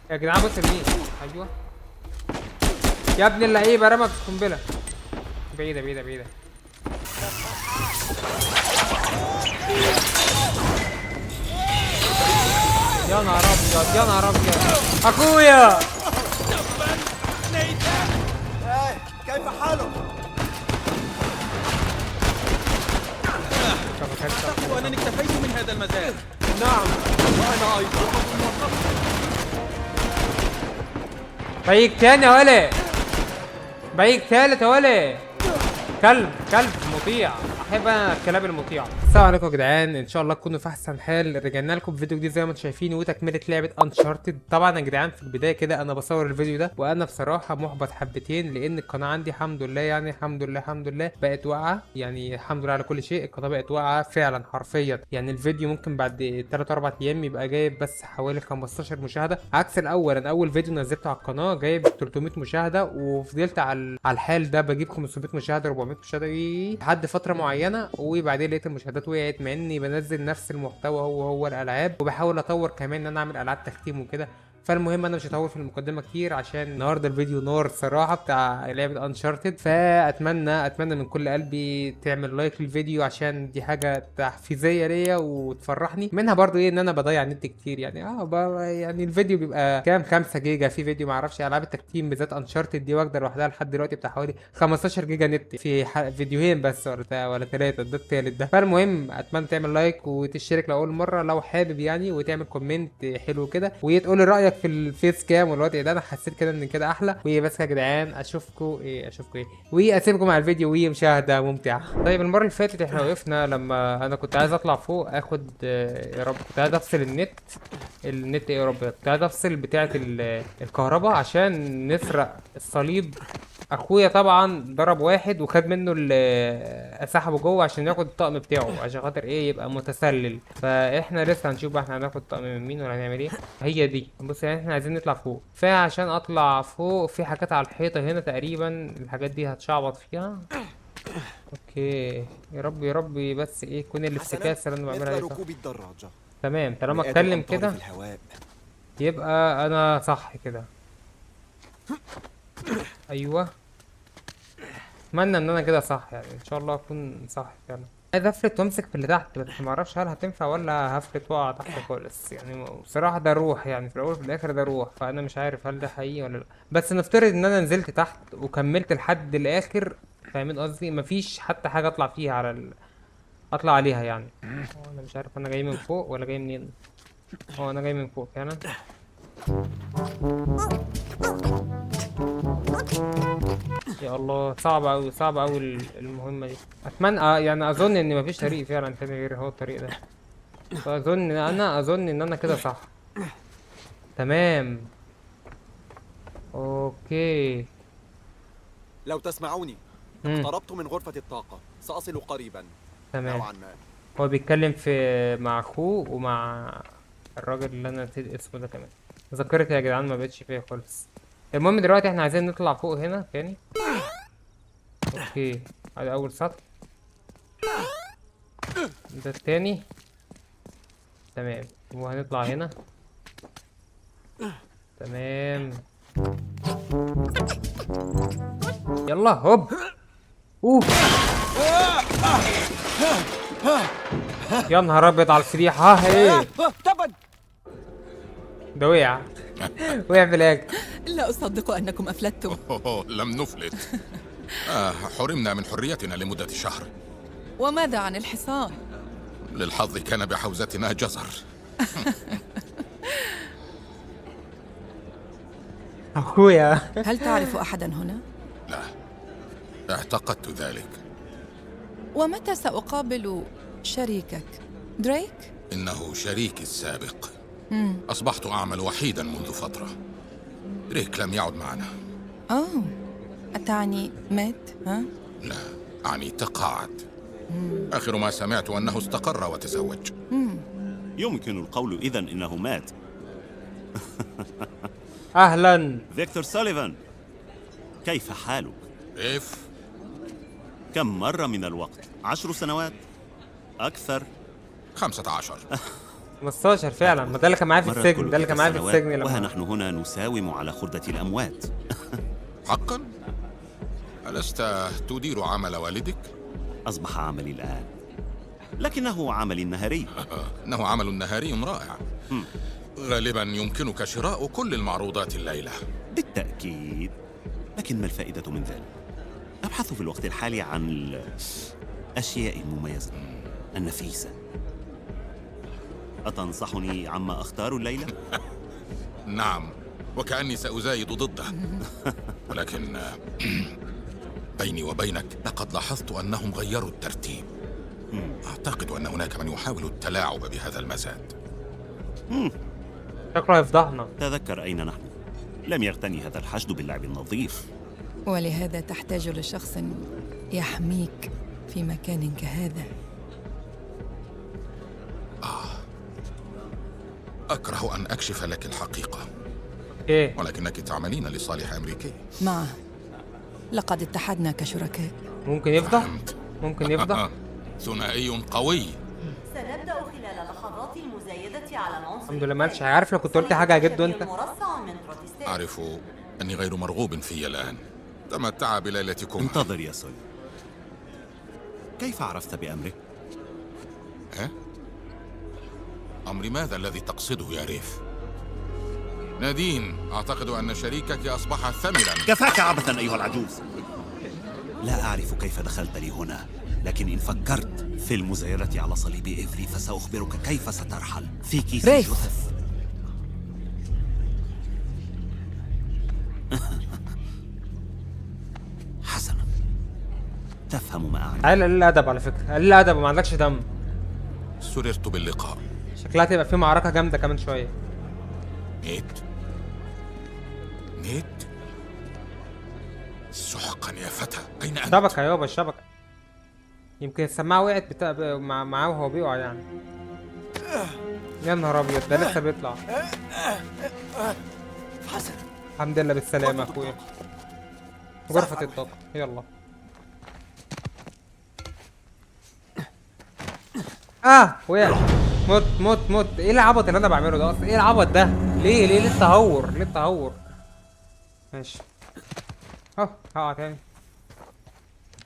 يا جدعان بص يمين. ايوه يا ابن اللعيبه رمى قنبله. بعيده بعيده بعيده. يا نهار ابيض يا نهار ابيض اخويا. كيف حالك؟ أعتقد أنني اكتفيت من هذا المزاج. نعم، وأنا أيضا. بايك تاني يا ولي. بايك تالت يا ولي. كلب كلب مطيع. احب انا الكلاب المطيعه. السلام عليكم يا جدعان، ان شاء الله تكونوا في احسن حال. رجعنا لكم بفيديو جديد زي ما انتم شايفين وتكمله لعبه انشارتد. طبعا يا جدعان في البدايه كده انا بصور الفيديو ده وانا بصراحه محبط حبتين، لان القناه عندي الحمد لله يعني الحمد لله بقت واقعه. يعني الحمد لله على كل شيء، القناه بقت واقعه فعلا حرفيا. يعني الفيديو ممكن بعد 3 4 ايام يبقى جايب بس حوالي 15 مشاهده، عكس الاول. انا اول فيديو نزلته على القناه جايب 300 مشاهده، وفضلت على الحال ده بجيب 500 مشاهده 400 مشاهده لحد فتره معينه، وبعدين لقيت المشاهدات وقعت مع اني بنزل نفس المحتوى هو الالعاب، وبحاول اطور كمان ان انا اعمل العاب تختيم وكده. فالمهم انا مش هطول في المقدمه كتير عشان النهارده الفيديو نار الصراحه بتاع لعبه انشارتد. فاتمنى من كل قلبي تعمل لايك للفيديو عشان دي حاجه تحفيزيه ليا وتفرحني منها برضو ايه ان انا بضيع نت كتير. يعني يعني الفيديو بيبقى كام 5 جيجا في فيديو، ما اعرفش العاب التختيم بالذات انشارتد دي واخده لوحدها لحد دلوقتي بتاع حوالي 15 جيجا نت في فيديوهين بس ولا 3 ده التالت ده. فالمهم اتمنى تعمل لايك وتشترك لاول مره لو حابب يعني، وتعمل كومنت حلو كده وتقول لي رايك في الفيس كام والوضع ده. انا حسيت كده ان كده احلى. وبس يا جدعان اشوفكم ايه واسيبكم مع الفيديو ومشاهده ممتعه. طيب المره اللي فاتت احنا وقفنا لما انا كنت عايز اطلع فوق اخد يا رب كنت عايز افصل النت ايه يا رب، كنت عايز افصل بتاعه الكهرباء عشان نسرق الصليب. اخويا طبعا ضرب واحد وخد منه سحبه جوه عشان ياخد الطقم بتاعه عشان خاطر ايه يبقى متسلل. فاحنا لسه هنشوف بقى احنا هناخد طقم من مين ولا هنعمل ايه. هي دي بص، يعني احنا عايزين نطلع فوق، فعشان اطلع فوق في حاجات على الحيطه هنا تقريبا الحاجات دي هتشعبط فيها. اوكي يا رب يا رب بس ايه يكون الافتكاسه اللي انا بعملها دي صح. ركوب الدراجة. تمام طالما مئات اتكلم الأمتار كده في الهواء. يبقى انا صح كده. ايوه اتمنى ان انا كده صح، يعني ان شاء الله اكون صح فعلا. عايز افلت وامسك في اللي تحت بس ما اعرفش هل هتنفع ولا هفلت واقع تحت خالص. يعني بصراحه ده روح، يعني في الاول وفي الاخر ده روح، فانا مش عارف هل ده حقيقي ولا لا. بس نفترض ان انا نزلت تحت وكملت لحد الاخر، فاهمين قصدي؟ مفيش حتى حاجه اطلع فيها اطلع عليها يعني. انا مش عارف انا جاي من فوق ولا جاي منين. انا جاي من فوق فعلا. يا الله صعبة أوي صعبة أوي المهمة دي. أتمنى يعني أظن إن مفيش طريق فعلا تاني غير هو الطريق ده. أظن إن أنا كده صح. تمام. أوكي. لو تسمعوني، اقتربت من غرفة الطاقة، سأصل قريبا. تمام. نوعا ما. هو بيتكلم مع أخوه ومع الراجل اللي أنا نسيت اسمه ده كمان. ذاكرتي يا جدعان ما بقتش فيها خالص. المهم دلوقتي احنا عايزين نطلع فوق هنا تاني. اوكي هذا أول سطر، ده التاني. تمام وهنطلع هنا. تمام يلا هوب. اوه يا نهار ابيض على الفضيحه. ها ايه تبا. ده وقع وقع في الاخر. لا أصدق أنكم أفلتم. لم نفلت. حرمنا من حريتنا لمدة شهر. وماذا عن الحصان؟ للحظ كان بحوزتنا جزر. اخويا هل تعرف أحدا هنا؟ لا، اعتقدت ذلك. ومتى سأقابل شريكك؟ دريك؟ إنه شريكي السابق. أصبحت أعمل وحيدا منذ فترة. ريك لم يعد معنا. أوه أتعني مات ها؟ لا، أعني تقاعد. آخر ما سمعت أنه استقر وتزوج. يمكن القول إذن إنه مات. اهلا. فيكتور سوليفان، كيف حالك؟ كيف؟ كم مر من الوقت؟ 10 سنوات؟ أكثر؟ 15. 15 فعلا، ما ده اللي كان معايا في مرت السجن، كل ده اللي تلك كان معايا في السنوات السجن وها لما نحن هنا نساوم على خردة الأموات. حقا؟ ألست تدير عمل والدك؟ أصبح عملي الآن، لكنه عملي النهاري. إنه عمل نهاري رائع. غالبا يمكنك شراء كل المعروضات الليلة. بالتأكيد، لكن ما الفائدة من ذلك؟ أبحث في الوقت الحالي عن الأشياء المميزة النفيسة. أتنصحني عما أختار الليلة؟ نعم، وكأني سأزايد ضده. ولكن بيني وبينك لقد لاحظت أنهم غيروا الترتيب. أعتقد أن هناك من يحاول التلاعب بهذا المزاد. شكله هيفضحنا. تذكر أين نحن. لم يغتني هذا الحشد باللعب النظيف. ولهذا تحتاج لشخص يحميك في مكان كهذا. أكره أن أكشف لك الحقيقة، ايه ولكنك تعملين لصالح أمريكي. معه، لقد اتحدنا كشركاء. ممكن يفضح، فهمت. ممكن يفضح. ثنائي قوي. سنبدأ خلال لحظات المزايدة على العنصر. الحمد لله، مالش عارف لو كنت قلت حاجه هجده انت. مرصع من بروتستانت. أعرف أني غير مرغوب في الآن. تمتع بليلتكم. انتظر يا سول. كيف عرفت بأمره؟ ها؟ أمر ماذا الذي تقصده يا ريف؟ نادين، أعتقد أن شريكك أصبح ثملا. كفاك عبثا أيها العجوز. لا أعرف كيف دخلت لي هنا، لكن إن فكرت في المزايرة على صليب إيفري فسأخبرك كيف سترحل في كيس ريف. جثث. حسنا، تفهم ما أعني. قليل الادب على فكره، قليل الادب وما عندكش دم. سررت باللقاء. شكلها تبقى في معركه جامده كمان شويه. نيت. نيت. سحقا يا فتى، أين أنت؟ شبكه يابا، الشبكه. يمكن السماعه وقعت معاه وهو بيقع يعني. يا نهار ابيض، ده لسه بيطلع. حسن، الحمد لله بالسلامه يا اخويا. غرفه الطاقه، يلا. وقع. موت موت موت. ايه العبط اللي انا بعمله ده اصلا؟ ايه العبط ده؟ ليه التهور؟ ليه التهور؟ ماشي اهو، هقع تاني.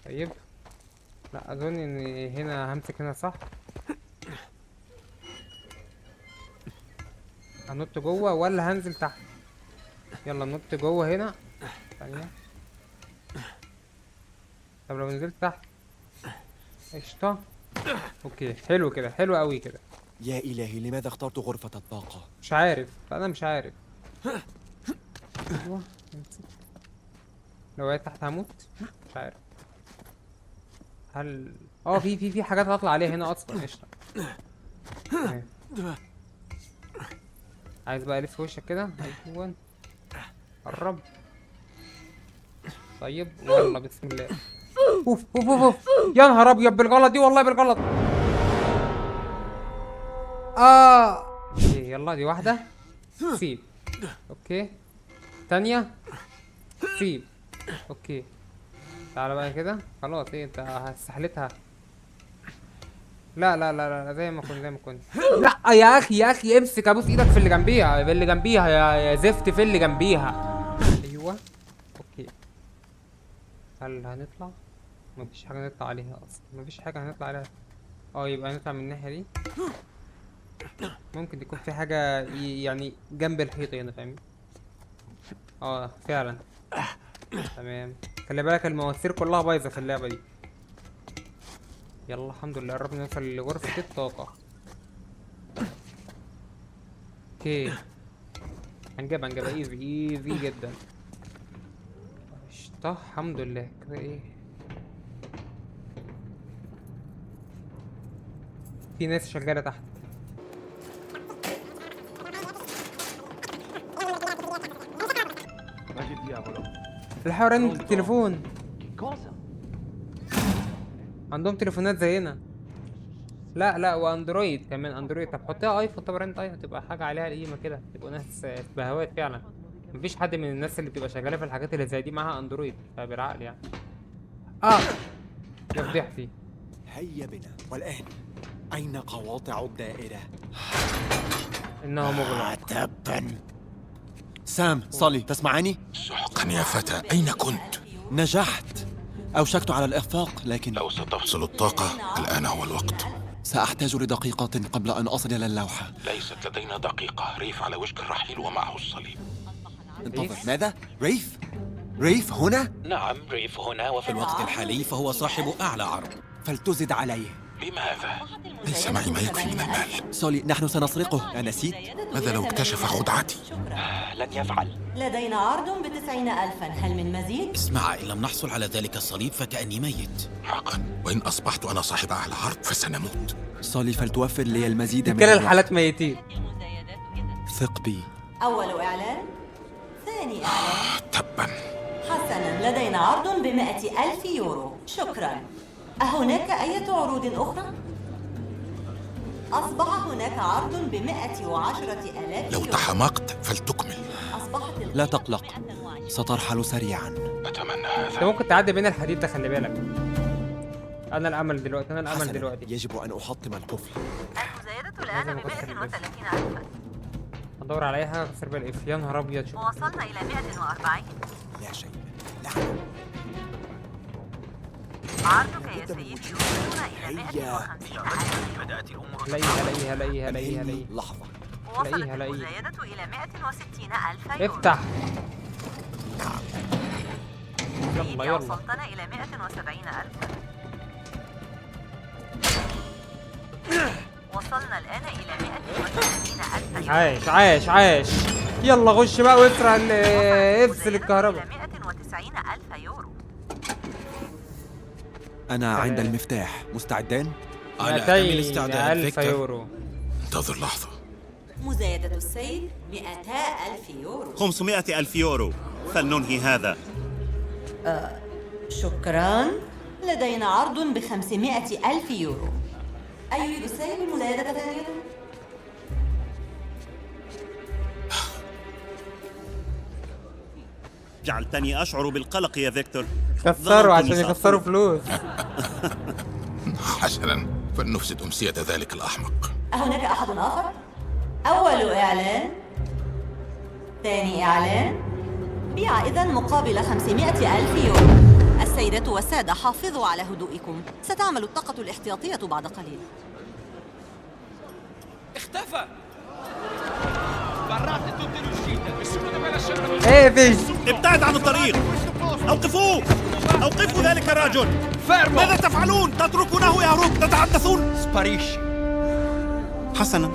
طيب، لا اظن ان هنا همسك هنا صح. هنط جوه ولا هنزل تحت؟ يلا ننط جوه هنا. ثانية. طب لو نزلت تحت؟ قشطة. اوكي، حلو كده، حلو قوي كده. يا إلهي لماذا اخترت غرفة الطاقة؟ مش عارف، انا مش عارف. ايوه، لو وقعت تحت هموت. مش عارف. هل في حاجات هطلع عليها هنا اصلا. قشطة. تمام. عايز بقى الف وشك كده. ايوه، قرب. طيب يلا بسم الله. اوف اوف اوف اوف. يا نهار ابيض، بالغلط دي والله، بالغلط. يلا دي واحدة. سيب. اوكي. تانية. سيب. اوكي. تعالى بقى كده. خلاص، ايه انت استحلتها. لا لا لا لا، زي ما كنت. لا يا اخي، يا اخي امسك، ابوس ايدك في اللي جنبيها، في اللي جنبيها يا زفت، في اللي جنبيها. ايوه. اوكي. هل هنطلع؟ مفيش حاجة نطلع عليها اصلا، مفيش حاجة هنطلع عليها. يبقى نطلع من الناحية دي. ممكن يكون في حاجة يعني جنب الحيط هنا، فاهمني؟ فعلا. تمام. خلي بالك المواسير كلها بايظة في اللعبة دي. يلا الحمد لله قربنا نوصل لغرفة الطاقة. اوكي. هنجيبها ايزي جدا. قشطة، الحمد لله كده. ايه، في ناس شغالة تحت. الحوار عندي التليفون. عندهم تليفونات زينا. لا واندرويد كمان، اندرويد. طب حطيها ايفون، طب رنت ايفون تبقى حاجه عليها القيمه كده، تبقوا ناس بهوات فعلا. مفيش حد من الناس اللي بتبقى شغاله في الحاجات اللي زي دي معاها اندرويد، فبالعقل يعني. يا فضيحتي. هيا بنا والآن. أين قواطع الدائرة؟ انه مغلق. تبا. سام، صلي، تسمعني؟ سحقا يا فتى، أين كنت؟ نجحت. أوشكت على الإخفاق، لكن لو ستفصل الطاقة الآن هو الوقت. سأحتاج لدقيقة قبل أن أصل إلى اللوحة. ليست لدينا دقيقة. ريف على وشك الرحيل ومعه الصليب. انتظر، ماذا؟ ريف؟ ريف هنا؟ نعم، ريف هنا، وفي الوقت الحالي فهو صاحب أعلى عرض. فلتزد عليه. لماذا؟ ليس معي ما يكفي من المال. سولي، نحن سنسرقه، أنسيت؟ ماذا لو اكتشف خدعتي؟ لن يفعل. لدينا عرض ب90,000، هل من مزيد؟ اسمع، إن لم نحصل على ذلك الصليب فكأني ميت. حقا، وإن أصبحت أنا صاحب أعلى عرض فسنموت. سولي، فلتوفر لي المزيد من كلا الوقت. الحالات ميتين. ثق بي. أول إعلان، ثاني إعلان. تبا. حسناً، لدينا عرض ب100,000 يورو. شكراً. أهناك أي عروض أخرى؟ أصبح هناك عرض ب110,000 لو يورو. تحمقت فلتكمل. أصبحت لا تقلق، سترحل سريعاً. أتمنى انت هذا. ممكن تعدي بين الحديد ده، خلي بالك. انا الامل دلوقتي، انا الامل حسناً، دلوقتي. يجب أن أحطم القفل. المزايدة لازم الآن أكسر القفل. ب130,000. ادور على اي حاجه اكسر بيها القفل. يا نهار ابيض. وصلنا إلى 140. لا شيء. عرضك يا سيدي يوصلنا إلى 150,000. بدأت الأمور لاقيها. لحظة. وصلت لاقيها. المزايدة إلى 160,000 يورو. افتح. يلا سيدي، يلا. وصلتنا إلى 170,000. وصلنا الآن إلى 180,000 يورو. عايش. يلا خش بقى وافرع افصل الكهرباء. إلى 190,000 يورو. أنا عند المفتاح، مستعدان؟ على كامل 200,000 استعداد، فيكتور. يورو. انتظر لحظة. مزايدة السيد 200,000 يورو. 500,000 يورو، فلننهي هذا. شكرا. لدينا عرض ب500,000 يورو. أيريد السيد المزايدة ثانية؟ جعلتني أشعر بالقلق يا فيكتور. كسروا عشان ظننتني يكسروا سأفوز. فلوس. حسنا، فلنفسد أمسية ذلك الأحمق. أهناك أحد آخر؟ أول إعلان، ثاني إعلان. بيع إذن مقابل 500,000 يورو. السيدات والسادة، حافظوا على هدوئكم. ستعمل الطاقة الاحتياطية بعد قليل. اختفى. برعت tutte le uscite. Nessuno deve lasciare. ايه فيش. ابتعد عن الطريق. أوقفوه. أوقفوا ذلك الرجل. Fermo. ماذا تفعلون؟ تتركونه يهرب. تتحدثون. Sparisci. حسنا.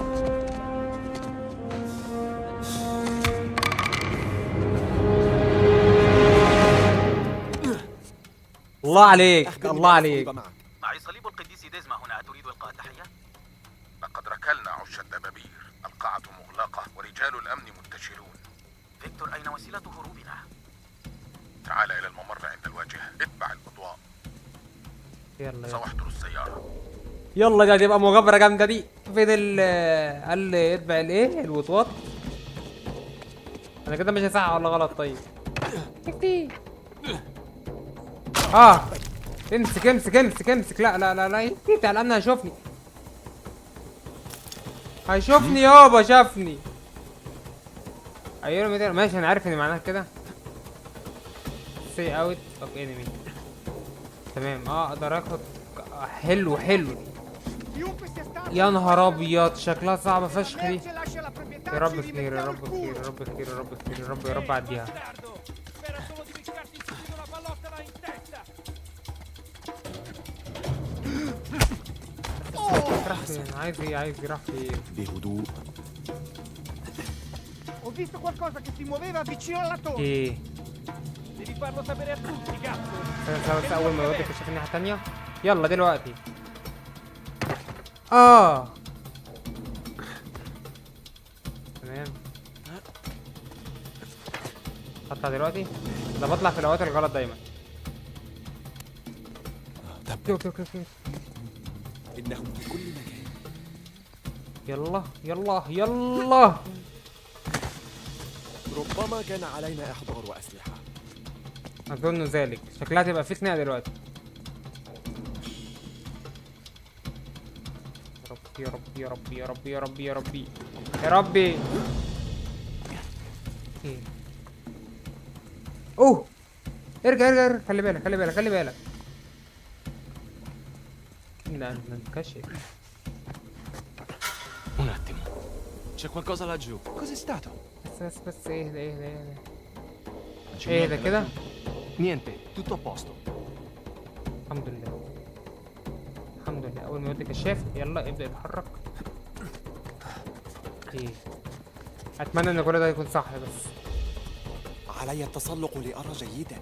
الله عليك. معي صليب القديس ديزما هنا. أتريد إلقاء تحية؟ لقد ركلنا عش الدبابير. القاعة مغلقة ورجال الأمن منتشرون. فيكتور، أين وسيلة هروبنا؟ تعال إلى الممر عند الواجهة. اتبع الأضواء. يلا سأحضر السيارة. يلا دي هتبقى مغامرة جامدة دي. فين قال لي اتبع الايه الوطواط. انا كده ماشي صح ولا غلط؟ طيب امسك. لا بتاع الامن هيشوفني يابا. شافني. ايوه ماشي. انا عارف ان معناها كده سي اوت اوف انمي. تمام. اقدر اخد. حلو. يا نهار ابيض، شكلها صعبة فشخ دي. يا رب خير. يا رب عديها. راح فين؟ عايز يروح فين؟ بهدوء. Ho visto qualcosa che si muoveva vicino alla torre. ايه؟ Devi farlo sapere a tutti, gatto. بس اول ما يودي كشف الناحية التانية. يلا دلوقتي. تمام. هطلع دلوقتي. ده بطلع في الاوقات الغلط دايما. اوكي. إنهم في كل مكان. يلا. ربما كان علينا إحضار أسلحة. اظن ذلك. شكلها تبقى في خناقة دلوقتي. يا ربي يا ربي يا ربي يا ربي يا ربي يا ربي. ايه اوه، ارجع ارجع ارجع، خلي بالك خلي بالك خلي بالك. ننكشف. Un attimo. C'è qualcosa laggiù. Cos'è stato? بس اهدى اهدى اهدى C'è اهدى niente كده. laggiù. Niente, tutto a posto. الحمد لله الحمد لله. اول ما يودي كشاف يلا ابدا يتحرك. ايه اتمنى ان كل ده يكون صح بس. علي التسلق لأرى جيدا.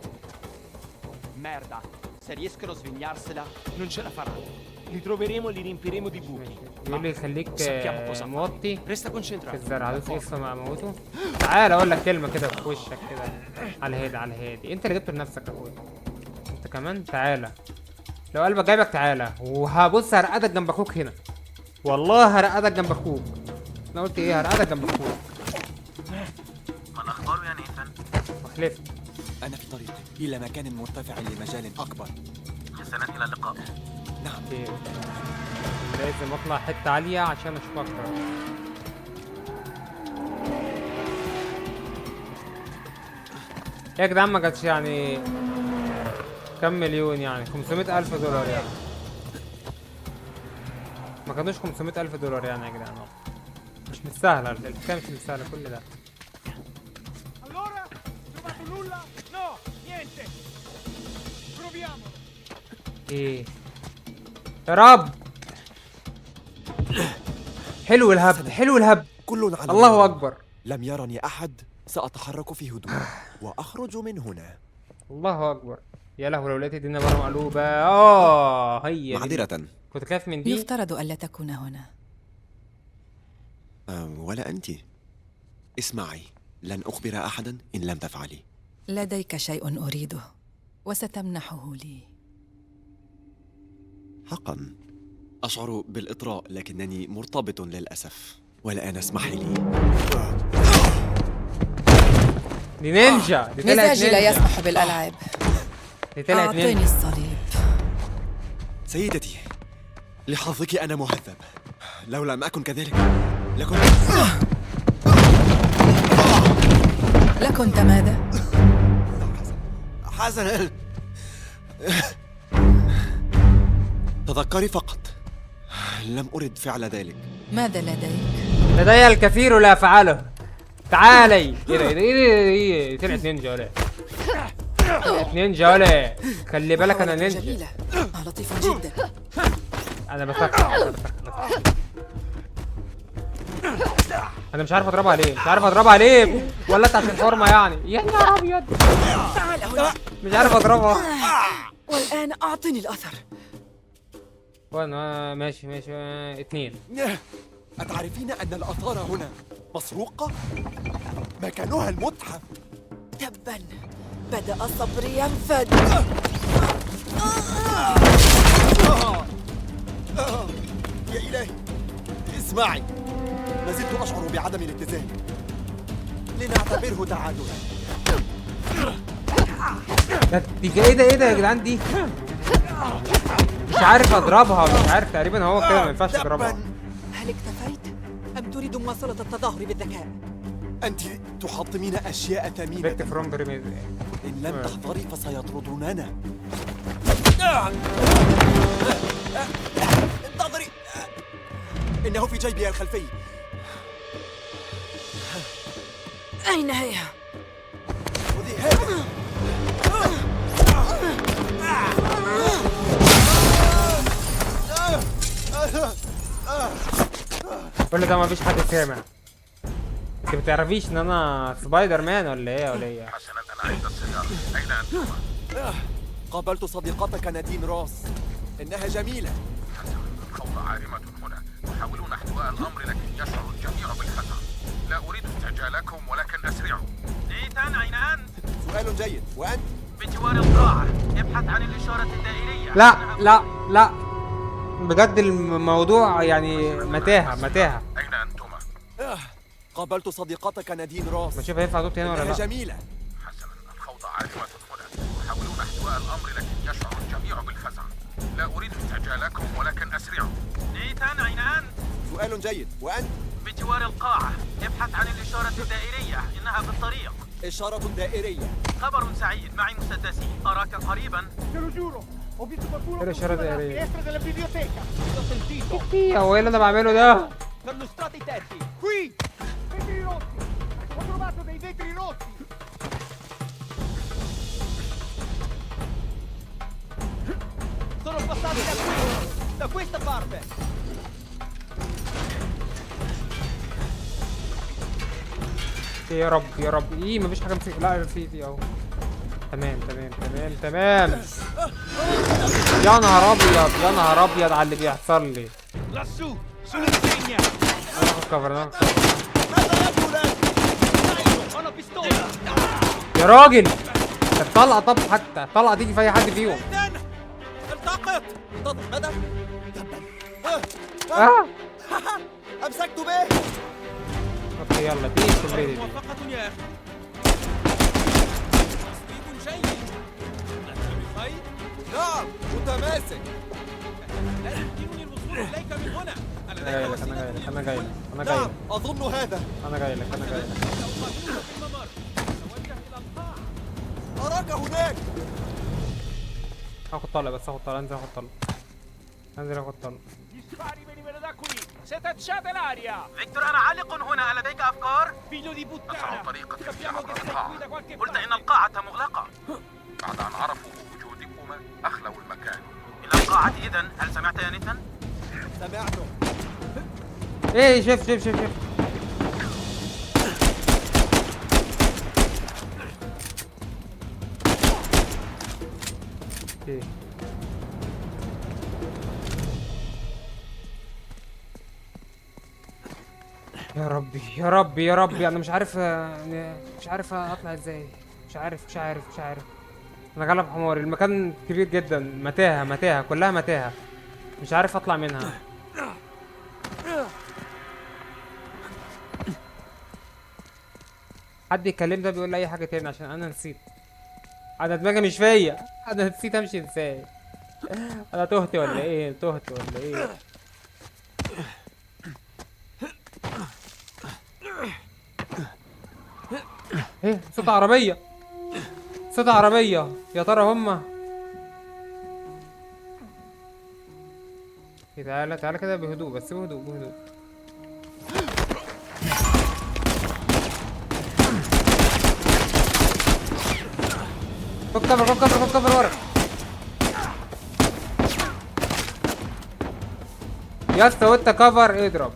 Merda. Se riescono a svignarsela, non ce la faranno. Li troveremo e li riempiremo di buchi. يقول لي خليك sappiamo cosa fare. موطي Resta في concentrato. الزرع. دوس اسمه مع موته. تعال اقول لك كلمه كده في وشك كده على الهادي على الهادي. انت اللي جبته لنفسك يا اخويا. انت كمان تعالى، لو قلبك جايبك تعالى. وهبص هرقدك جنب اخوك هنا، والله هرقدك جنب اخوك. انا قلت ايه؟ هرقدك جنب اخوك. ما الأخبار يا نيثان؟ وحلفت. أنا في طريقي إلى مكان مرتفع لمجال أكبر. حسنا إلى اللقاء. نعم. إيه. لازم اطلع حته عاليه عشان اشوف اكتر. يا جدعان ما جاتش يعني كم مليون يعني 500,000 دولار يعني. ما كانوش 500,000 دولار يعني يا جدعان. مش مستاهله الحكايه، مش مستاهله كل ده. Allora? Trovato nulla? No, niente. Proviamo. ايه يا رب. حلو الهبد حلو الهبد. كل على الله الله. اكبر. لم يرني أحد. سأتحرك في هدوء وأخرج من هنا. الله اكبر. يا لهوي لو لقيت الدنيا بره مقلوبه. هي دي. معذرة. كنت خايف من دي. يفترض ألا تكون هنا. ولا أنت. اسمعي، لن أخبر أحدا إن لم تفعلي. لديك شيء أريده وستمنحه لي. حقا أشعر بالإطراء لكنني مرتبط للأسف. والآن اسمحي لي. دي نينجا. دي طلعت مزاجي لا نينجا. يسمح بالألعاب. دي طلعت أعطني نينجا. الصليب. سيدتي، لحظك أنا مهذب. لو لم أكن كذلك لكنت. لكنت ماذا؟ حسنا. تذكري فقط، لم أرد فعل ذلك. ماذا لديك؟ لدي الكثير لا أفعله. تعالي. ايه ده ايه ده طلعت نينجا ولا؟ طلعت نينجا ولا؟ خلي بالك انا نينجا. جميلة. لطيفة جدا. انا بسخن. انا مش عارف اضربها ليه، مش عارف اضربها ليه. ولا انت عشان حرمه يعني؟ يا نهار ابيض. تعال هنا. مش عارف اضربها. والآن أعطني الأثر. وانا ماشي ماشي. 2. أتعرفين أن الآثار هنا مسروقة؟ مكانها المتحف. تبا. بدأ صبري ينفد. يا إلهي، اسمعي، ما زلت أشعر بعدم الاتزان. لنعتبره تعادلا. ايه ده يا جدعان دي؟ مش عارف اضربها، مش عارف. تقريبا هو كده ما ينفعش اضربها. هل اكتفيت؟ أم تريد مواصلة التظاهر بالذكاء؟ أنت تحطمين أشياء ثمينة. بيكت فروم بريميز. إن لم تحضري فسيطردوننا. انتظري، إنه في جيبي الخلفي. أين هي؟ خذي هذا. كل ده مفيش حد سامع. انت بتعرفيش ان انا سبايدر مان ولا ايه؟ حسنا، أنا عند السيارة. أين أنتما؟ قابلت صديقتك نادين روس. إنها جميلة. حسنا، الفوضى عارمة هنا. يحاولون احتواء الأمر لكن يشعر الجميع بالخطر. لا أريد استعجالكم ولكن أسرعوا. نيثان أين أنت؟ سؤال جيد. وأنت؟ بجوار القاعة. ابحث عن الإشارة الدائرية. لا بجد الموضوع يعني متاهة. أين أنتما؟ قابلت صديقتك نادين روس. ما شوف هينفع دوت هنا ولا إنها لا؟ جميلة. حسنا، الفوضى عارمة هنا. يحاولون احتواء الأمر لكن يشعر الجميع بالخزع. لا أريد استعجالكم ولكن أسرعوا. نيثان أين أنت؟ سؤال جيد. وأنت؟ بجوار القاعة، ابحث عن الإشارة الدائرية، إنها بالطريق. إشارة دائرية. خبر سعيد، معي مسدسي، أراك قريبا. الإشارة الدائرية. L'ho sentito. هو ايه اللي انا بعمله ده؟ Perlustrate i tetti. Qui! Vetri rotti! Ho trovato dei vetri rotti! Sono passati da qui. Da questa parte. يا رب يا رب، ايه مفيش حاجه مسك، لا في اهو. تمام تمام تمام تمام. يا نهار ابيض يا نهار ابيض على اللي بيحصل لي. Lassù! Sull'insegna! ناخد كفر ناخد كفر. Ho una pistola. يا راجل الطلقه، طب حتى الطلقه تيجي في اي حد فيهم. التقط. انتظر. ماذا؟ اه أمسكت به. اوكي يلا دي التمريره دي. موفقة يا أخي! تصويب جيد! أنت بخير؟ نعم متماسك. لا يمكنني الوصول إليك من هنا! انا جاي لك انا جاي لك انا جاي لك انا جاي نعم لك أظن هذا. انا جاي لك انا جاي لك. سأقابلك في الممر! توجه إلى القاعة! أراك هناك. هاخد طلقه بس، هاخد طلقه، انزل اخد طلقه، انزل اخد طلقه. Gli spari venivano da qui! Setacciate l'aria! فيكتور، أنا عالق هنا، ألديك أفكار؟ Figlio di puttana! أسرع طريقة Capiamo che sei qui da qualche قلت إن parte! القاعة مغلقة. بعد أن عرفوا بوجودكما أخلوا المكان. إلى القاعة إذن، هل سمعت يا نيثان؟ سمعته. ايه شوف شوف شوف شوف. ايه يا ربي يا ربي يا ربي، انا مش عارف مش عارف اطلع ازاي. مش عارف. انا غلب حماري، المكان كبير جدا، متاهه كلها متاهه، مش عارف اطلع منها. حد يكلم ده بيقول لي اي حاجه تاني عشان انا نسيت. انا دماغي مش فيا، انا نسيت امشي ازاي. انا تهت ولا ايه؟ ايه صوت عربيه، يا ترى هما إيه؟ تعالى كده بهدوء، بس بهدوء. خد كفر ورا يا اسطى، وانت كفر اضرب.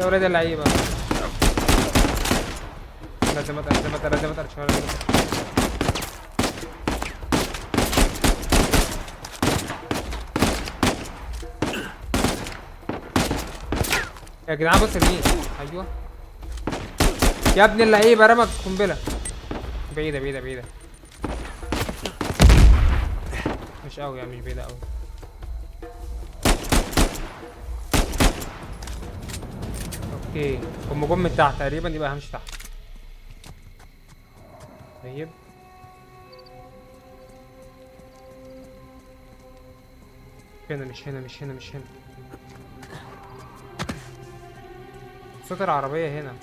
يا ولاد اللعيبه، لازم اتقل شويه. يا جدعان بص يمين. ايوه يا ابن اللعيبه، رمى قنبله بعيده. مش قوي يعني، مش بعيده قوي. اوكي هم جم من تحت تقريبا، يبقى همشي تحت. طيب مش هنا. صوت العربية هنا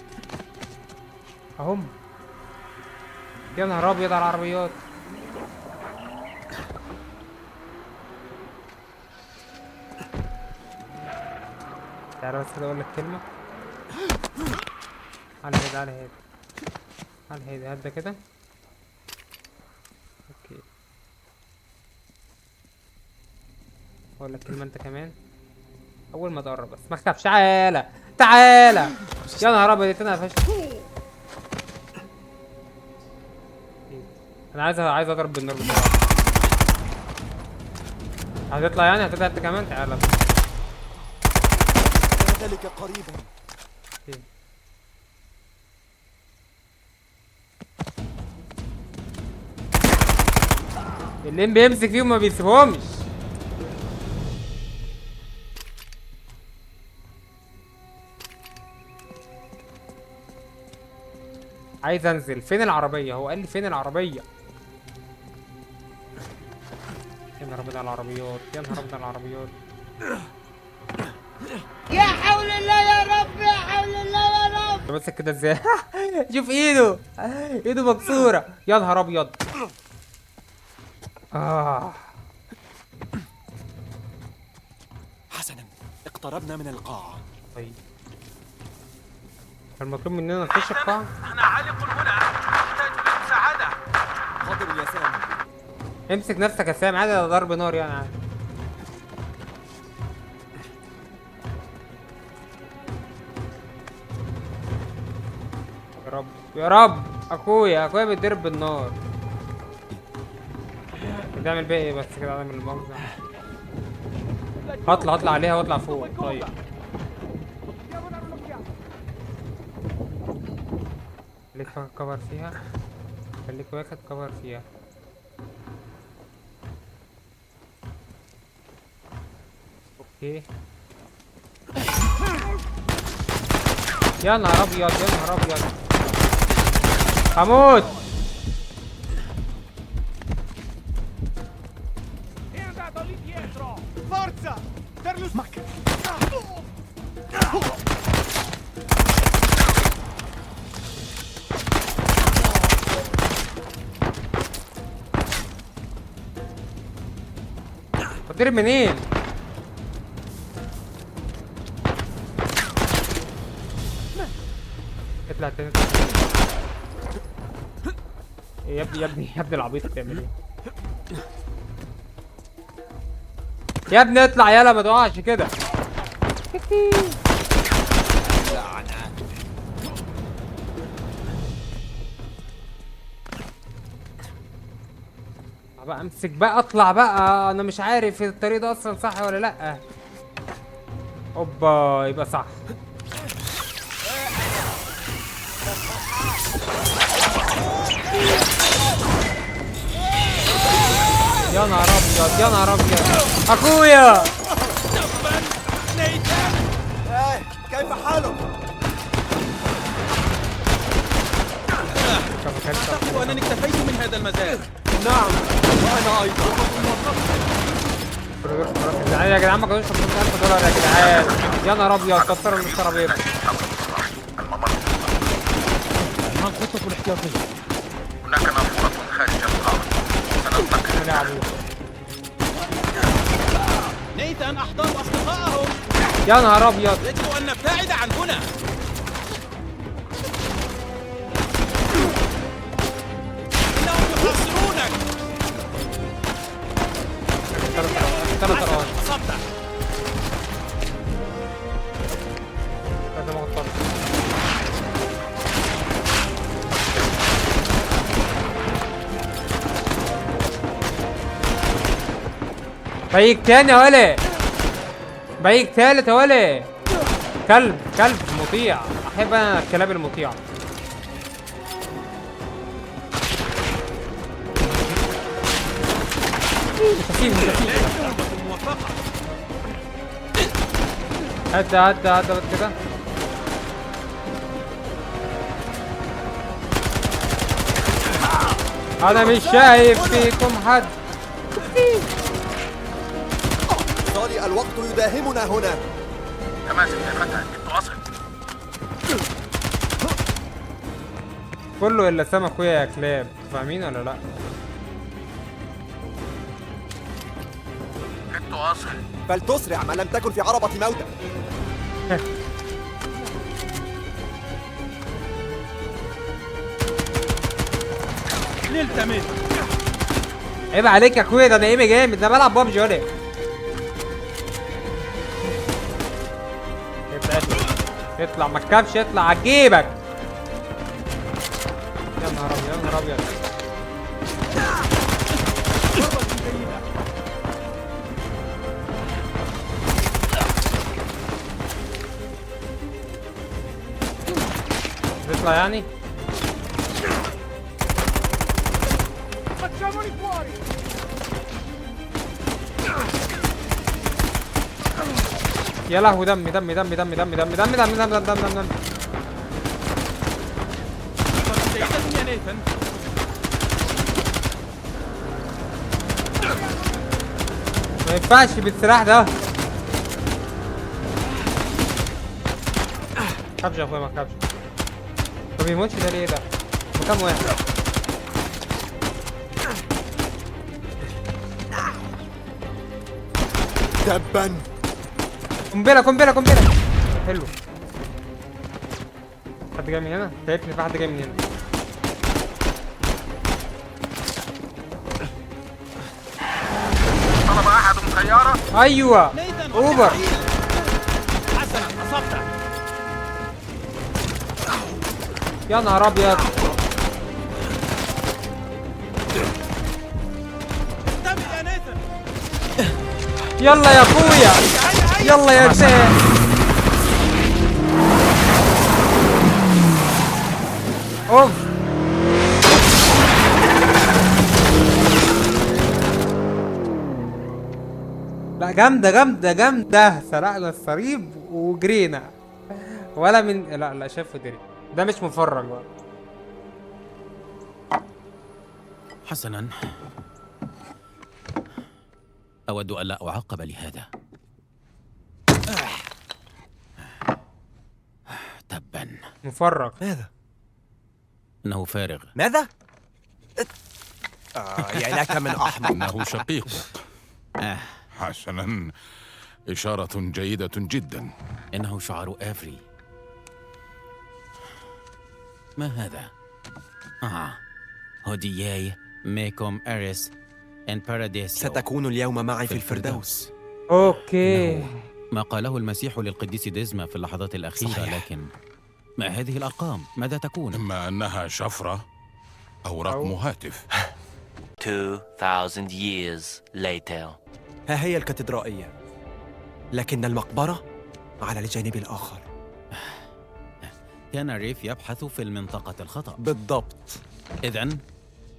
اهم. يا نهار ابيض على العربيات. تعالى بس كده اقول لك كلمة. على هيدا هدا كده. اوكي اقول لك كلمة انت كمان اول ما تقرب، بس ما تخافش. تعالى يا نهار ابيض، انا فشل. انا عايز اضرب بالنار بسرعة. هتطلع يعني، هتطلع انت كمان. تعالى ذلك قريبا. اللي بيمسك فيهم ما بيسيبهمش. عايز انزل. فين العربيه؟ هو قال لي فين العربيه؟ يا نهار ابيض على العربيات، يا نهار ابيض على العربيات. يا حول الله يا رب، يا حول الله يا رب. ماسك كده ازاي؟ شوف ايده، ايده مكسوره. يا نهار ابيض. حسنا، اقتربنا من القاعة. طيب المطلوب مننا نخش القاعة؟ أنا عالق هنا، أحتاج للمساعدة. حاضر يا سام. امسك نفسك يا سام، عادي، ده ضرب نار يعني عادي. يا رب يا رب، اخويا بيتضرب بالنار. بتعمل بيها ايه بس كده؟ اعمل المؤاخذة. هطلع عليها واطلع فوق. طيب خليك واخد كفر فيها، خليك واخد كفر فيها. اوكي. يا نهار ابيض، يا نهار ابيض، هموت. Forza! Per lo smack! بتضرب منين؟ اطلع تاني. إيه يا ابني يا ابني يا ابني العبيط بتعمل ايه؟ يا ابني اطلع يلا، ما تقعش كده. بقى امسك بقى، اطلع بقى. انا مش عارف الطريق ده اصلا صح ولا لا. اوبا، يبقى صح. يا نهار ابيض، يا نهار ابيض، اخويا. كيف حالك؟ أعتقد أنني اكتفيت من هذا المزاد. نعم، وأنا أيضا. يا جدعان ما كانوش $500,000 يا جدعان. يا نهار ابيض، كسروا الترابيزه. ما الخطة الاحتياطية؟ هناك نافورة خارج القاعة، سننتقل. نيثان أحضروا أصدقائهم. يا نهار ابيض، يجب أن نبتعد عن هنا. إنهم يحاصرونك. ثلاث رقم. أصبت. لازم اخد طرف. بايك تاني يا ولي، بايك تالت يا ولي. كلب مطيع، احب انا الكلاب المطيعة. متسيب هدا بس كده. انا مش شايف فيكم حد. صالي، الوقت يداهمنا هنا. تماسك يا فتى، كنت أصل. كله الا سام اخويا يا كلاب، فاهمين ولا لا؟ كنت أصل. فلتسرع، ما لم تكن في عربة موتى. نلتمس. عيب عليك يا اخويا، ده انا ايمي جامد، ده بلعب بابجي ولا ايه؟ اطلع ما تكافش، اطلع عجيبك. يا نهار ابيض، يا نهار ابيض. تطلع يعني؟ يا لهوي، دمي دمي دمي دمي دمي دمي دمي دمي دمي دمي دمي دمي دمي. نيثن. ما ينفعش بالسلاح ده. خبش يا اخويا، ما تخافش. ما بيموتش ده ليه ده؟ كام واحد؟ تبا. قنبله قنبله قنبله. حلو. حد جاي من هنا؟ شايفني في حد جاي من هنا. طلب أحد سيارة. ايوه اوبر. حسنا أصبت. يا نهار ابيض. انتبه يا نيثن. يلا يا اخويا، يلا يا جدعان. اوف. لا جامده جامده جامده. سرقنا الصريب وجرينا ولا من لا شافوا دري. ده مش مفرج بقى. حسنا، أود ألا أعاقب لهذا. تبا. مفرج. ماذا؟ إنه فارغ. ماذا؟ يا لك من أحمق. إنه شقيقك. حسنا، إشارة جيدة جدا. إنه شعار آفري. ما هذا؟ هودياي ميكوم أريس إن باراديس. ستكون اليوم معي في الفردوس. اوكي. ما قاله المسيح للقديس ديزما في اللحظات الأخيرة. صحيح. لكن ما هذه الأرقام؟ ماذا تكون؟ إما أنها شفرة أو رقم هاتف. 2000 years later. ها هي الكاتدرائية، لكن المقبرة على الجانب الآخر. كان ريف يبحث في المنطقة الخطأ. بالضبط. إذن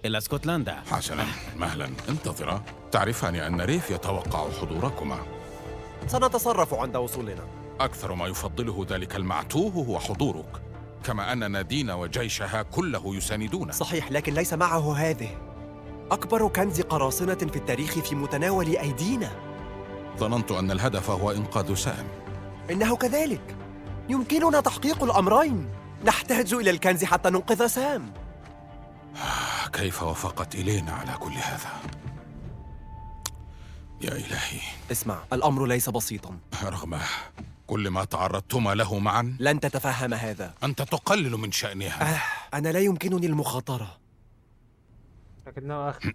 إلى اسكتلندا. حسنا، مهلا، انتظرا. تعرفان أن ريف يتوقع حضوركما. سنتصرف عند وصولنا. أكثر ما يفضله ذلك المعتوه هو حضورك، كما أن نادين وجيشها كله يساندون. صحيح، لكن ليس معه هذه. أكبر كنز قراصنة في التاريخ في متناول أيدينا. ظننت أن الهدف هو إنقاذ سام. إنه كذلك. يمكننا تحقيق الأمرين. نحتاج إلى الكنز حتى ننقذ سام. كيف وافقت إلينا على كل هذا؟ يا إلهي. اسمع، الأمر ليس بسيطا. رغم كل ما تعرضتما له معا لن تتفهم هذا. أنت تقلل من شأنها. أنا لا يمكنني المخاطرة. لكنه أخي.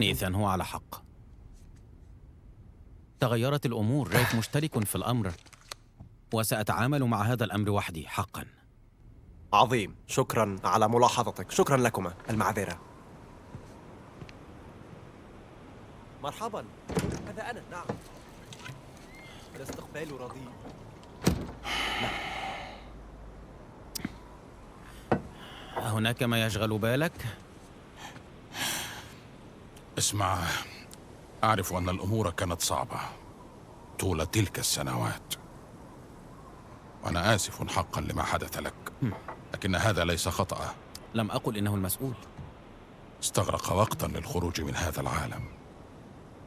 نيثان هو على حق. تغيرت الأمور. ريف مشترك في الأمر، وسأتعامل مع هذا الأمر وحدي حقا. عظيم، شكرا على ملاحظتك. شكرا لكما. المعذرة. مرحبا، هذا أنا. نعم، الاستقبال رديء. هناك ما يشغل بالك؟ اسمع، أعرف أن الأمور كانت صعبة طول تلك السنوات، وأنا آسف حقا لما حدث لك، لكن هذا ليس خطأ. لم أقل إنه المسؤول. استغرق وقتا للخروج من هذا العالم.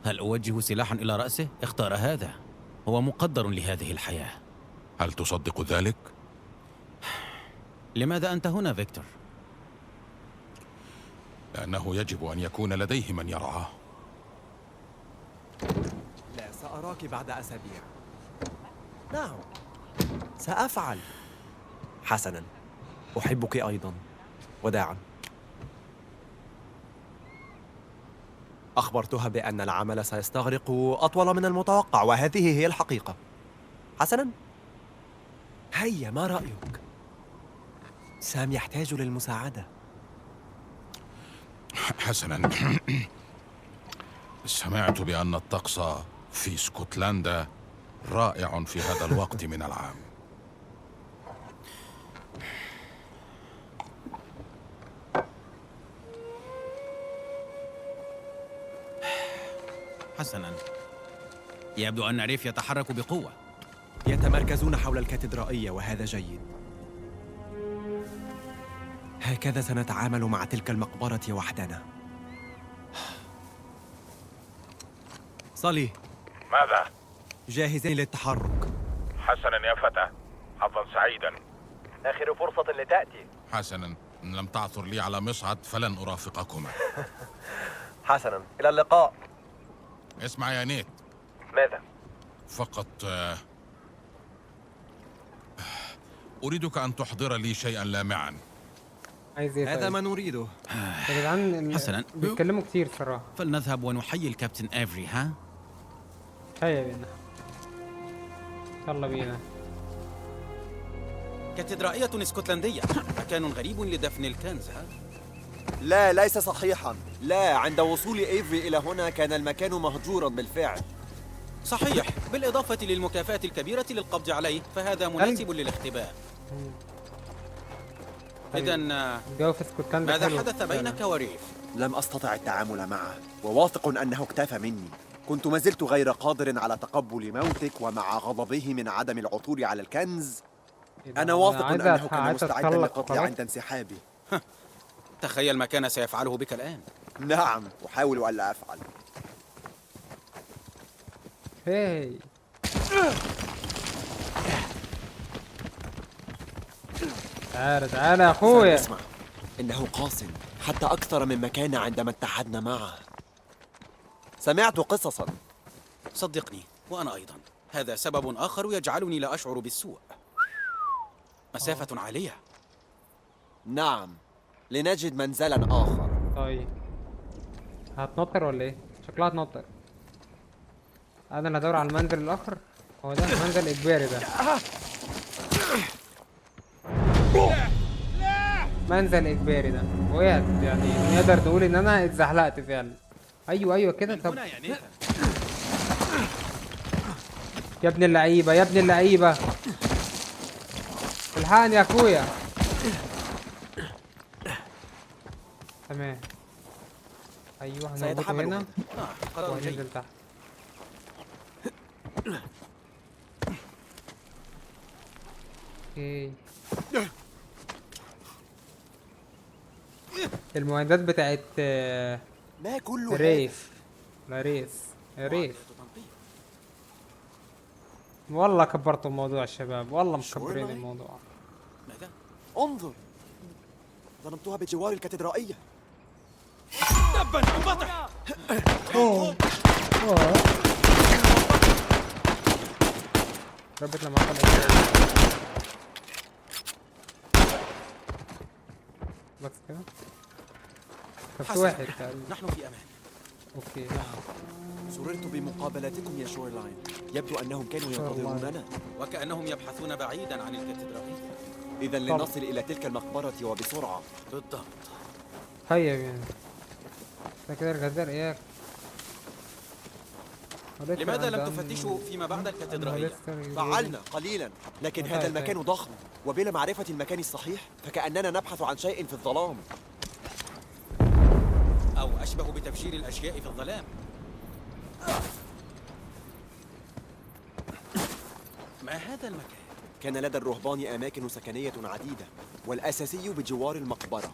هل أوجه سلاحا إلى رأسه؟ اختار هذا. هو مقدر لهذه الحياة. هل تصدق ذلك؟ لماذا أنت هنا فيكتور؟ لأنه يجب أن يكون لديه من يرعاه. لا، سأراك بعد أسابيع. نعم، سأفعل. حسنا، أحبك أيضا. وداعا. أخبرتها بأن العمل سيستغرق أطول من المتوقع، وهذه هي الحقيقة. حسنا، هيا، ما رأيك؟ سام يحتاج للمساعدة. حسنا، سمعت بأن الطقس في اسكتلندا رائع في هذا الوقت من العام. حسنا، يبدو أن ريف يتحرك بقوة. يتمركزون حول الكاتدرائية، وهذا جيد. هكذا سنتعامل مع تلك المقبرة وحدنا. صلي، ماذا؟ جاهزين للتحرك. حسنا يا فتى، حظا سعيدا. آخر فرصة لتأتي. حسنا، إن لم تعثر لي على مصعد فلن أرافقكما. حسنا، إلى اللقاء. اسمع يا نيت. ماذا؟ فقط أريدك أن تحضر لي شيئا لامعا. عايز ايه؟ هذا طيب؟ ما نريده. يا جدعان حسنا بيتكلموا كتير صراحة. فلنذهب ونحيي الكابتن افري. ها؟ هيا بينا، يلا بينا. كاتدرائية اسكتلندية، مكان غريب لدفن الكنز. ها؟ لا، ليس صحيحا. لا، عند وصول إيفري إلى هنا كان المكان مهجورا بالفعل. صحيح، بالإضافة للمكافأة الكبيرة للقبض عليه، فهذا مناسب للاختباء. إذا ماذا حدث بينك وريف؟ لم أستطع التعامل معه، وواثق أنه اكتفى مني. كنت ما زلت غير قادر على تقبل موتك، ومع غضبه من عدم العثور على الكنز. أنا واثق أنه كان مستعدا لقتلي عند انسحابي. تخيل ما كان سيفعله بك الآن. نعم، أحاول ألا أفعل. هاي تعال يا أخويا. اسمع، إنه قاس حتى أكثر مما كان عندما اتحدنا معه. سمعت قصصا. صدقني، وأنا أيضا. هذا سبب آخر يجعلني لا أشعر بالسوء. مسافة عالية. نعم، لنجد منزلا آخر. طيب هتنطر ولا ايه؟ شكلها هتنطر. انا اللي هدور على المنزل الاخر. هو ده المنزل الاجباري ده. منزل اجباري ده. وقعت يعني، نقدر تقول ان انا اتزحلقت فعلا. ايوه كده. طب يا ابن اللعيبه، يا ابن اللعيبه، الحقني يا اخويا. تمام. ايوه هنربطه هنا وهننزل تحت. اوكي. المعدات بتاعت ما كل ريف. لا ريف. والله كبرتوا الموضوع يا شباب، والله مكبرين الموضوع. ماذا؟ انظر، ظننتها بجوار الكاتدرائية. تبا انفتح. ربط لما اخد بس كده. بس واحد تقريبا. نحن في أمان. اوكي. سررت بمقابلتكم يا شورلاين. يبدو أنهم كانوا ينتظروننا، وكأنهم يبحثون بعيدا عن الكاتدرائية. إذا لنصل إلى تلك المقبرة وبسرعة. بالضبط. هيا بينا. ده كده الغزال اياك. لماذا لم تفتشوا فيما بعد الكاتدرائية؟ فعلنا قليلا، لكن هذا المكان ضخم، وبلا معرفة المكان الصحيح فكأننا نبحث عن شيء في الظلام، أو أشبه بتبشير الأشياء في الظلام. ما هذا المكان؟ كان لدى الرهبان أماكن سكنية عديدة، والأساسي بجوار المقبرة.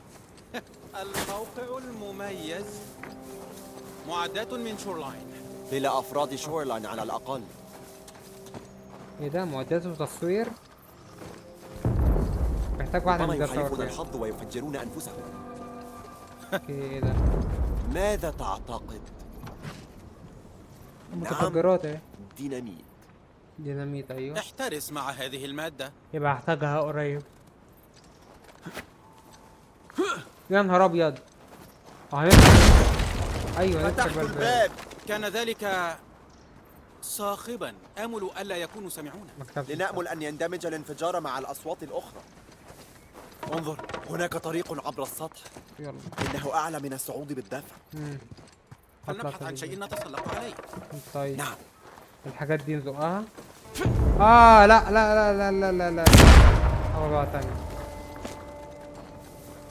الموقع المميز. معدات من شورلاين. بلا أفراد شورلاين على الأقل. ايه ده؟ معدات وتصوير؟ محتاج واحدة من ده يخالفون الحظ ويفجرون أنفسهم. ايه ده؟ ماذا تعتقد؟ متفجرات ايه؟ ديناميت. ايوه. احترس مع هذه المادة. يبقى هحتاجها قريب. يا نهار ابيض. ايوه فتحت الباب. كان ذلك صاخبا. آمل ألا يكونوا سمعونا. لنأمل أن يندمج الانفجار مع الأصوات الأخرى. انظر، هناك طريق عبر السطح. يلا. إنه أعلى من الصعود بالدفع. فلنبحث عن شيء نتسلق عليه. طيب. نعم. الحاجات دي نزقها. لا. أول بقى تاني.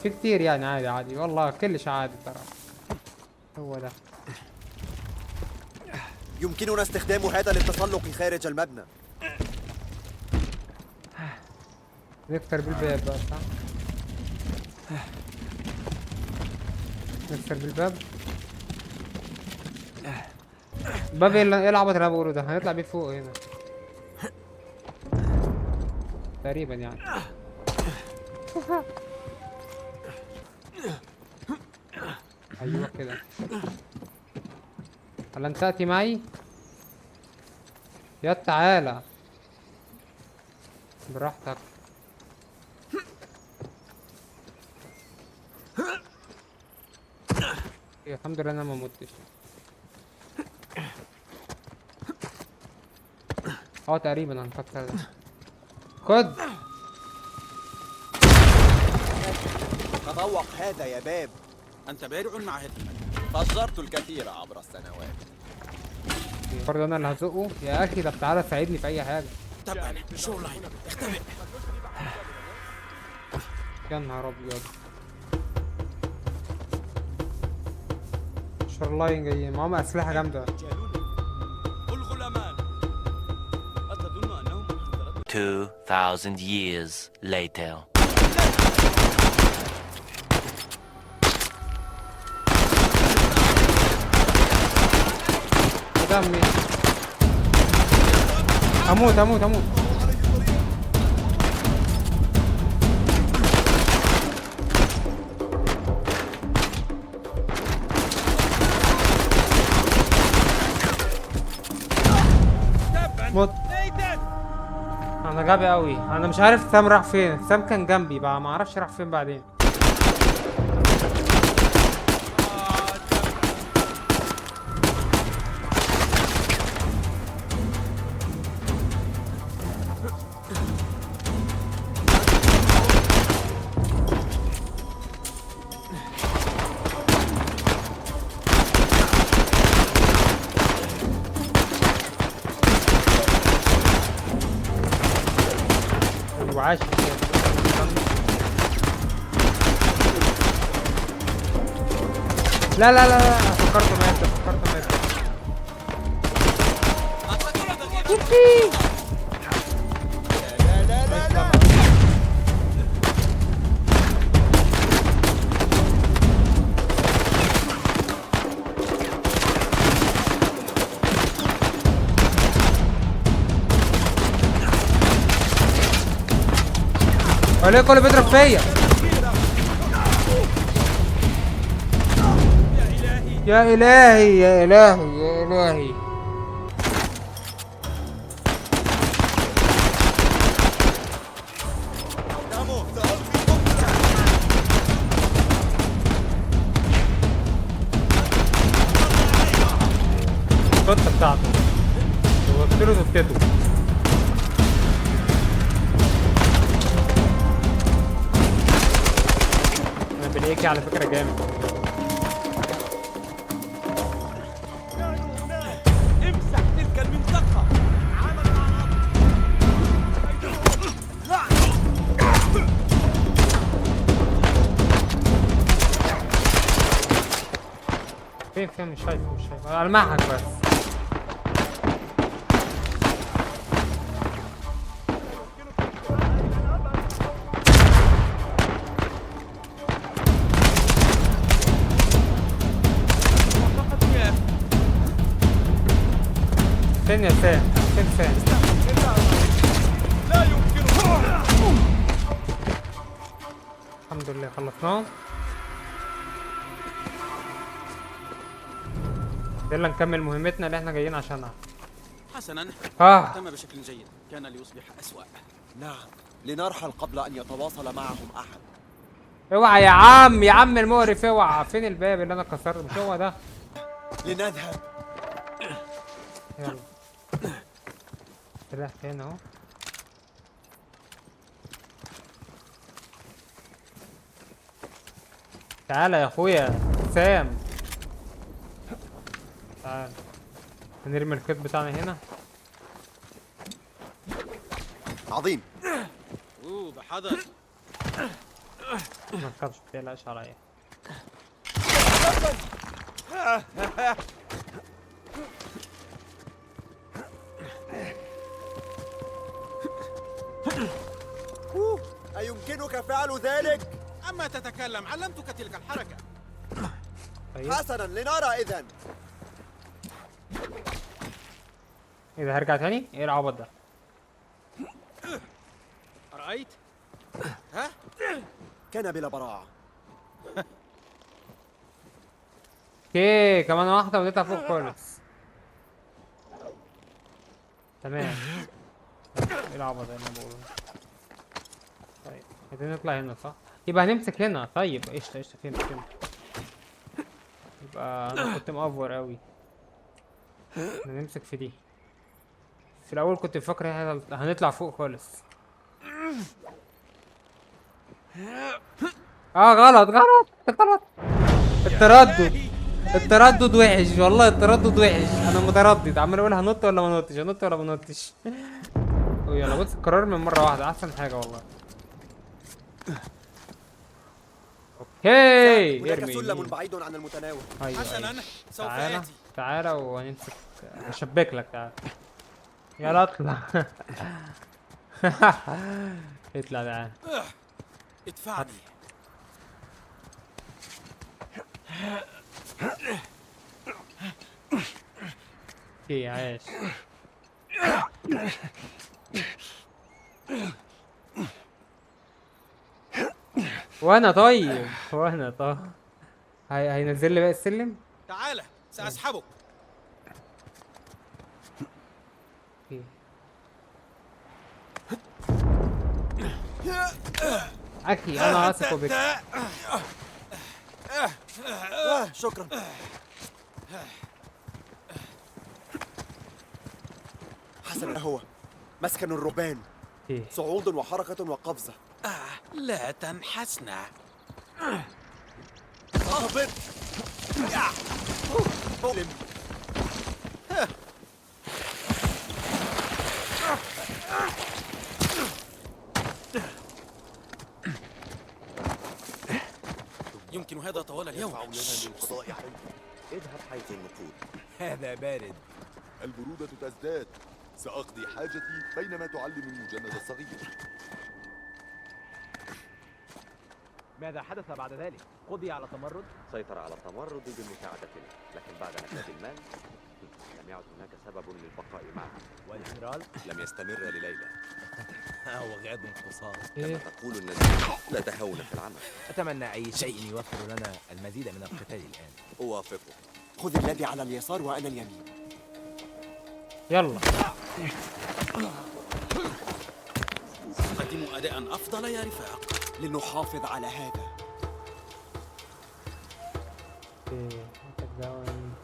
في كتير يعني، عادي والله، كلش عادي ترى. هو ده. يمكننا استخدام هذا للتسلق خارج المبنى. نكسر بالباب بقى، صح؟ نكسر بالباب. الباب ايه العبط اللي انا بقوله ده؟ هنطلع بيه فوق هنا تقريبا يعني. ايوه كده. هل انت تأتي معي؟ يا تعالى براحتك. الحمد لله انا ما متش. تقريبا هنفكر ده. خد تذوق هذا يا باب. أنت بارع مع هذه. فجرت الكثير عبر السنوات. برضه انا اللي هزقه يا اخي. طب تعالى ساعدني في اي حاجه. تبعني شو لاين اختبئ. يا نهار ابيض. شارلاين جايين معاهم اسلحه جامده. الغلامان أتظن أنهم 2000 years later. دمي. هموت هموت هموت. موت. انا غبي قوي. انا مش عارف سام راح فين. سام كان جنبي بقى، ما اعرفش راح فين بعدين. وعاش. لا لا لا لا فكرته مات. فكرته مات. ليه كله بيضرب فيا؟ يا الهي يا الهي يا الهي. الخطة بتاعته وقلت له زفتته. بالايكي على فكرة جامد. امسح تلك المنطقة. فين مش شايفه مش شايفه. ألمحك بس. فين يا سام؟ فين سام؟ لا يمكنه. الحمد لله خلصناه. يلا نكمل مهمتنا اللي احنا جايين عشانها. حسنا. تم بشكل جيد. كان ليصبح أسوأ. نعم، لنرحل قبل أن يتواصل معهم أحد. اوعى يا عم يا عم المقرف اوعى. فين الباب اللي انا كسرته؟ مش هو ده. لنذهب. يلا سلاح فين اهو. تعالى يا اخويا سام. تعال هنرمي الكيت بتاعنا هنا. عظيم. بحذر. ما تخافش متقلقش عليا. أيمكنك فعل ذلك؟ عما تتكلم؟ علمتك تلك الحركة. حسنا لنرى إذن. ايه ده هرجع تاني؟ ايه العبط ده؟ رأيت؟ ها؟ كان بلا براعة. اوكي كمان واحدة ونطلع فوق خالص. تمام. ايه العبط ده اللي انا بقوله؟ طيب عايزين نطلع هنا صح؟ يبقى هنمسك هنا. طيب قشطة قشطة فهمت. يبقى انا كنت مأفور اوي. هنمسك في دي. في الأول كنت بفكر هنطلع فوق خالص. غلط. التردد وحش والله. التردد وحش. انا متردد عمال اقول هنط ولا ما نطش. يلا بص القرار من مرة واحدة احسن حاجة والله. اوكي هناك سلم بعيد عن المتناول. حسنا سوف يأتي. تعالى وهنمسك. هشبك لك. تعالى يلا اطلع. اطلع تعالى. ادفعني. اوكي عايش. وانا طيب. هينزل لي بقى السلم. تعال سأسحبك. اخي انا واثق بك. شكرا. حسنا هو مسكن الرهبان. صعود وحركة وقفزة. لا تنحسنا. اهبط. يمكن هذا طوال اليوم. اذهب حيث النقود. هذا بارد. البرودة تزداد. سأقضي حاجتي بينما تعلم المجند الصغير. ماذا حدث بعد ذلك؟ قضي على التمرد؟ سيطر على التمرد بمساعدتنا، لكن بعد نفاذ المال لم يعد هناك سبب للبقاء معه. والجنرال لم يستمر لليلة. وغاد قصار. كما تقول النزيل لا تهون في العمل. أتمنى أي شيء يوفر لنا المزيد من القتال الآن. أوافقك. خذ الذي على اليسار وأنا اليمين. يلا. قدموا أداء أفضل يا رفاق. لنحافظ على هذا.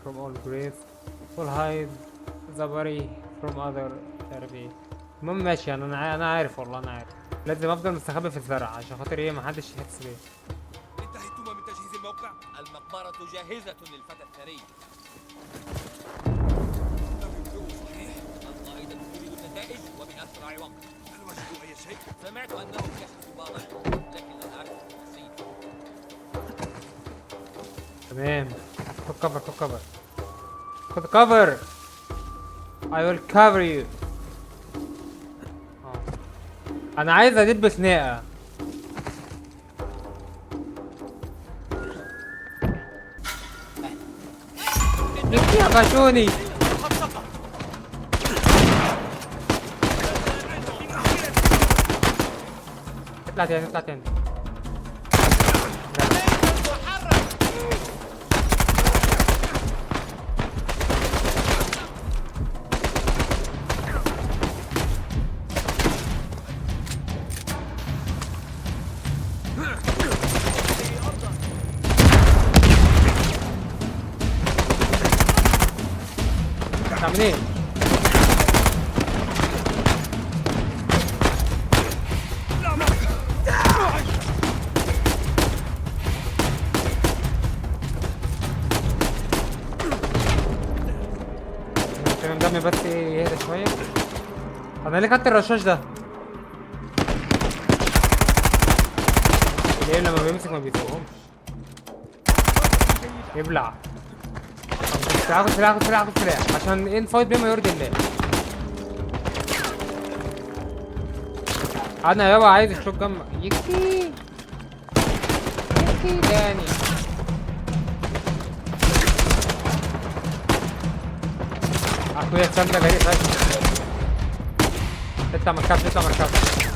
from all graves full hide the body from other therapy. المهم ماشي. انا عارف والله. انا عارف لازم افضل مستخبي في الزرع عشان خاطر ايه محدش يحس بيا. انتهيتما من تجهيز الموقع؟ المقبرة جاهزة للفتى الثري. القائد تريد النتائج وبأسرع وقت. هل وجدوا أي شيء؟ سمعت أنهم كشفوا بعض لكن لا أعرف التفاصيل. تمام. خد كفر. I will cover you. انا عايز ادب خناقه. يا غشوني. اطلع تاني. منين؟ عشان دمي بس يهدى شوية. انا ليه خدت الرشاش ده؟ ليه لما بيمسك ما بيفوقهمش؟ يبلع. خد سلاح عشان ان فايت بما يرضي الله. انا يابا عايز الشوت جم يكفي. تاني. اخويا السام ده جريء فشخ. اطلع من الكابتن، اطلع من الكابتن.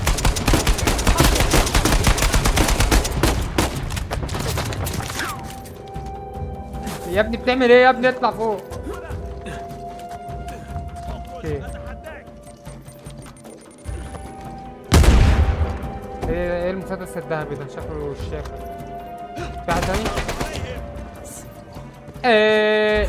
يا ابني بتعمل ايه يا ابني؟ اطلع فوق. اوكي. ايه المسدس الذهبي ده؟ شكله الشاكر. في حد تاني؟ ايه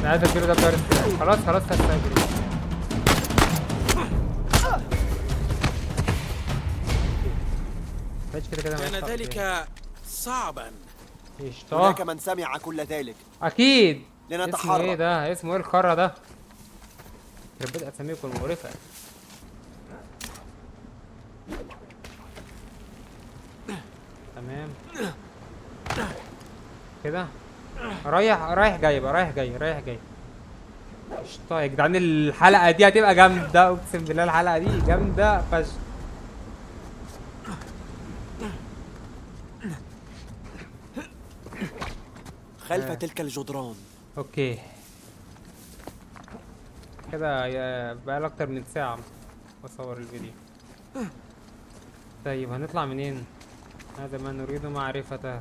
عايز اديله ده بارد. خلاص خلاص هستجري. ماشي كده كده. كان ذلك صعبا. قشطة. هناك من سمع كل ذلك. اكيد. لنتحرك. اسمه ايه ده؟ اسمه ايه الخرا ده؟ ربنا اساميكم المقرفة. تمام كده. رايح جاي بقى، رايح جاي. قشطة يا جدعان. الحلقة دي هتبقى جامدة، اقسم بالله الحلقة دي جامدة فشخ. خلف تلك الجدران. اوكي كده بقى اكتر من ساعة بصور الفيديو. طيب هنطلع منين؟ هذا ما نريد معرفته.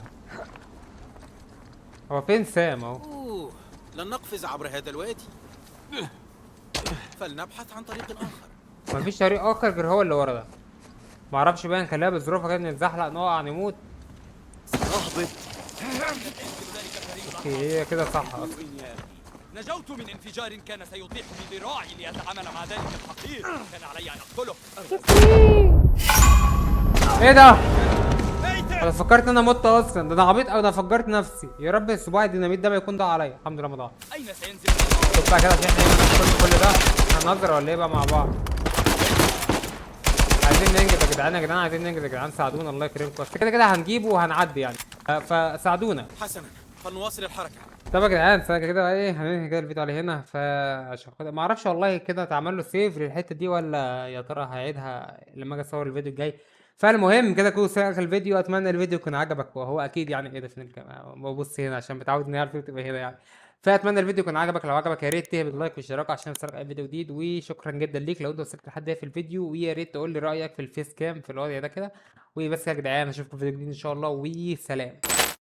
هو فين سام اهو؟ لن نقفز عبر هذا الوادي، فلنبحث عن طريق آخر. مفيش طريق آخر غير هو اللي ورا ده. معرفش بقى نخليها بالظروف كده، نتزحلق نقع نموت. اهبط. اوكي هي كده صح اصلا. نجوت من انفجار كان سيطيح بذراعي ليتعامل مع ذلك الحقير. كان علي ان اقتله. ايه ده؟ انا فكرت ان انا مت اصلا. ده انا عبيط او انا فجرت نفسي. يا رب صباع الديناميت ده ما يكون ضاع عليا. الحمد لله ما ضاع. اين سينزل؟ شوف بقى كده عشان احنا كل ده هنهزر ولا ايه بقى مع بعض؟ عايزين ننجز يا جدعان، عايزين ننجز يا جدعان. ساعدونا الله يكرمكم. بس كده كده هنجيبه وهنعدي يعني. فساعدونا. حسنا فلنواصل الحركة. طب يا جدعان كده ايه هننهي كده الفيديو على هنا. فعشان كده ما اعرفش والله كده اتعمل له سيف للحته دي ولا يا ترى هعيدها لما اجي اصور الفيديو الجاي. فالمهم كده كده وصلنا اخر الفيديو. اتمنى الفيديو يكون عجبك، وهو اكيد يعني. ايه ده فين الكاميرا؟ ببص هنا عشان متعود ان هي الفيديو تبقى هنا يعني. فاتمنى الفيديو يكون عجبك. لو عجبك يا ريت تهبط لايك واشتراك عشان يوصلك اي فيديو جديد. وشكرا جدا ليك لو انت وصلت لحد هنا في الفيديو. ويا ريت تقول لي رايك في الفيس كام في الوضع ده كده. وبس يا جدعان اشوفكم في فيديو جديد ان شاء الله، وسلام.